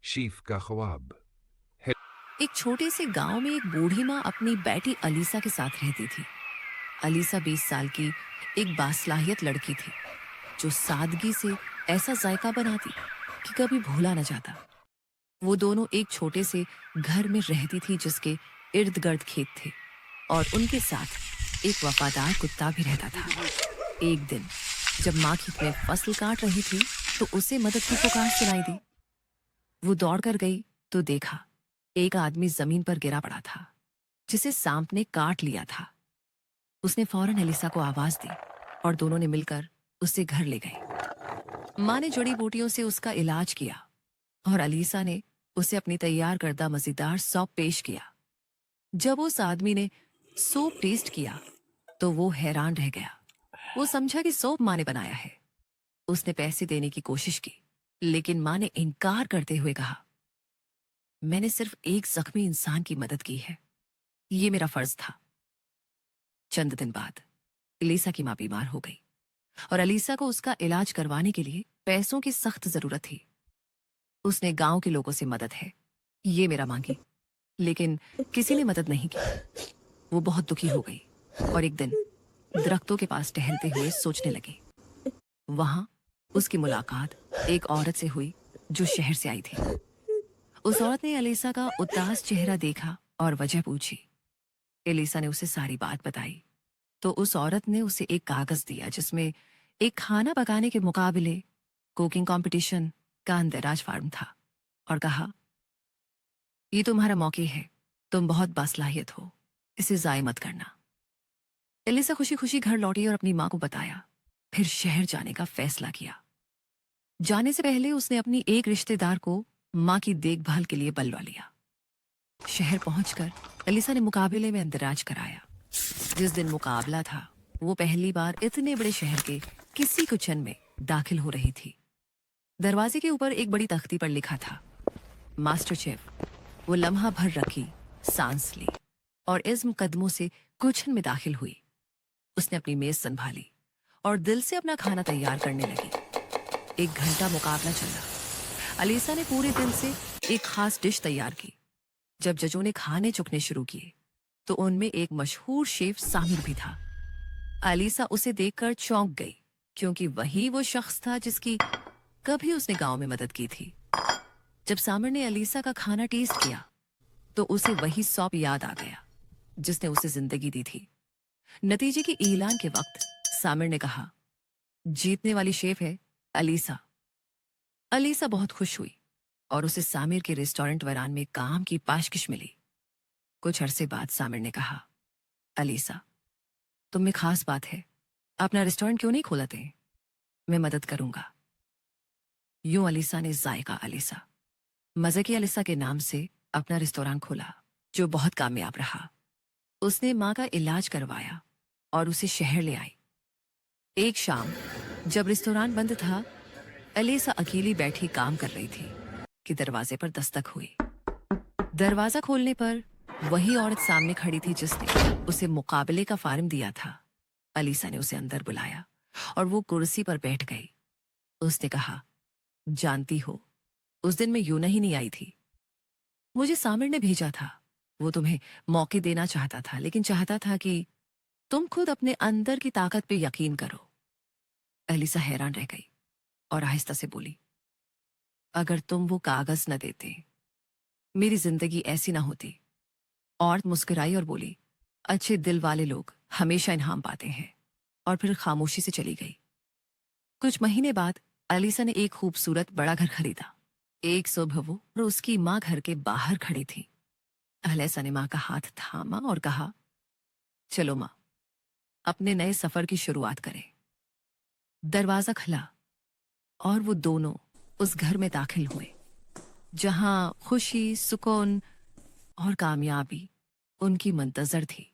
Sheath का ख्वाब। एक छोटे से गांव में एक बूढ़ी माँ अपनी बेटी अलीसा के साथ रहती थी। अलीसा 20 साल की एक बासलाहियत लड़की थी जो सादगी से ऐसा जायका बनाती कि कभी भूला न जाता। वो दोनों एक छोटे से घर में रहती थी जिसके इर्द गिर्द खेत थे और उनके साथ एक वफादार कुत्ता भी रहता था। एक दिन जब माँ खेत में फसल काट रही थी तो उसे मदद की पुकार सुनाई दी। वो दौड़कर गई तो देखा एक आदमी जमीन पर गिरा पड़ा था जिसे सांप ने काट लिया था। उसने फौरन एलिसा को आवाज दी और दोनों ने मिलकर उसे घर ले गए। माँ ने जड़ी बूटियों से उसका इलाज किया और अलीसा ने उसे अपनी तैयार करदा मजेदार सौंप पेश किया। जब उस आदमी ने सूप टेस्ट किया तो वो हैरान रह गया। वो समझा कि सूप माँ ने बनाया है। उसने पैसे देने की कोशिश की लेकिन माँ ने इनकार करते हुए कहा, मैंने सिर्फ एक जख्मी इंसान की मदद की है, ये मेरा फर्ज था। चंद दिन बाद एलिसा की माँ बीमार हो गई और अलीसा को उसका इलाज करवाने के लिए पैसों की सख्त जरूरत थी। उसने गांव के लोगों से मदद है ये मेरा मांगी लेकिन किसी ने मदद नहीं की। वो बहुत दुखी हो गई और एक दिन दरख्तों के पास टहलते हुए सोचने लगी। वहां उसकी मुलाकात एक औरत से हुई जो शहर से आई थी। उस औरत ने एलिसा का उदास चेहरा देखा और वजह पूछी। एलिसा ने उसे सारी बात बताई तो उस औरत ने उसे एक कागज दिया जिसमें एक खाना पकाने के मुकाबले कुकिंग कंपटीशन का अंदराज फार्म था और कहा, ये तुम्हारा मौके है, तुम बहुत बासलाहियत हो, इसे जाय मत करना। एलिसा खुशी खुशी घर लौटी और अपनी माँ को बताया, फिर शहर जाने का फैसला किया। जाने से पहले उसने अपनी एक रिश्तेदार को माँ की देखभाल के लिए बुलवा लिया। शहर पहुंचकर एलिसा ने मुकाबले में अंदराज कराया। जिस दिन मुकाबला था वो पहली बार इतने बड़े शहर के किसी किचन में दाखिल हो रही थी। दरवाजे के ऊपर एक बड़ी तख्ती पर लिखा था, मास्टर शेफ। वो लम्हा भर रखी, सांस ली और इज़्म कदमों से किचन में दाखिल हुई। उसने अपनी मेज संभाली और दिल से अपना खाना तैयार करने लगी। 1 घंटा मुकाबला चला। अलीसा ने पूरे दिल से एक खास डिश तैयार की। जब जजों ने खाने चुकने शुरू किए तो उनमें एक मशहूर शेफ सामिर भी था। अलीसा उसे देखकर चौंक गई क्योंकि वही वो शख्स था जिसकी कभी उसने गांव में मदद की थी। जब सामिर ने अलीसा का खाना टेस्ट किया तो उसे वही सौंप याद आ गया जिसने उसे जिंदगी दी थी। नतीजे के ऐलान के वक्त सामिर ने कहा, जीतने वाली शेफ है अलीसा। अलीसा बहुत खुश हुई और उसे सामिर के रेस्टोरेंट वरान में काम की पेशकश मिली। कुछ अरसे बाद सामिर ने कहा, अलीसा, तुम में खास बात है, अपना रेस्टोरेंट क्यों नहीं खोलते? मैं मदद करूंगा। यूं अलीसा ने जायका अलीसा, मजे की अलीसा के नाम से अपना रेस्टोरेंट खोला जो बहुत कामयाब रहा। उसने माँ का इलाज करवाया और उसे शहर ले आई। एक शाम जब रेस्टोरेंट बंद था, अलीसा अकेली बैठी काम कर रही थी कि दरवाजे पर दस्तक हुई। दरवाजा खोलने पर वही औरत सामने खड़ी थी जिसने उसे मुकाबले का फार्म दिया था। अलीसा ने उसे अंदर बुलाया और वो कुर्सी पर बैठ गई। उसने कहा, जानती हो, उस दिन मैं यूं ही नहीं आई थी। मुझे सामिर ने भेजा था। वो तुम्हें मौके देना चाहता था लेकिन चाहता था कि तुम खुद अपने अंदर की ताकत पे यकीन करो। अलीसा हैरान रह गई और आहिस्ता से बोली, अगर तुम वो कागज न देते मेरी जिंदगी ऐसी ना होती। औरत मुस्कुराई और बोली, अच्छे दिल वाले लोग हमेशा इनाम पाते हैं, और फिर खामोशी से चली गई। कुछ महीने बाद अलीसा ने एक खूबसूरत बड़ा घर खरीदा। एक सुबह वो और उसकी माँ घर के बाहर खड़ी थी। अलीसा ने माँ का हाथ थामा और कहा, चलो माँ, अपने नए सफर की शुरुआत करें। दरवाजा खुला और वो दोनों उस घर में दाखिल हुए जहां खुशी, सुकून और कामयाबी उनकी मुंतजर थी।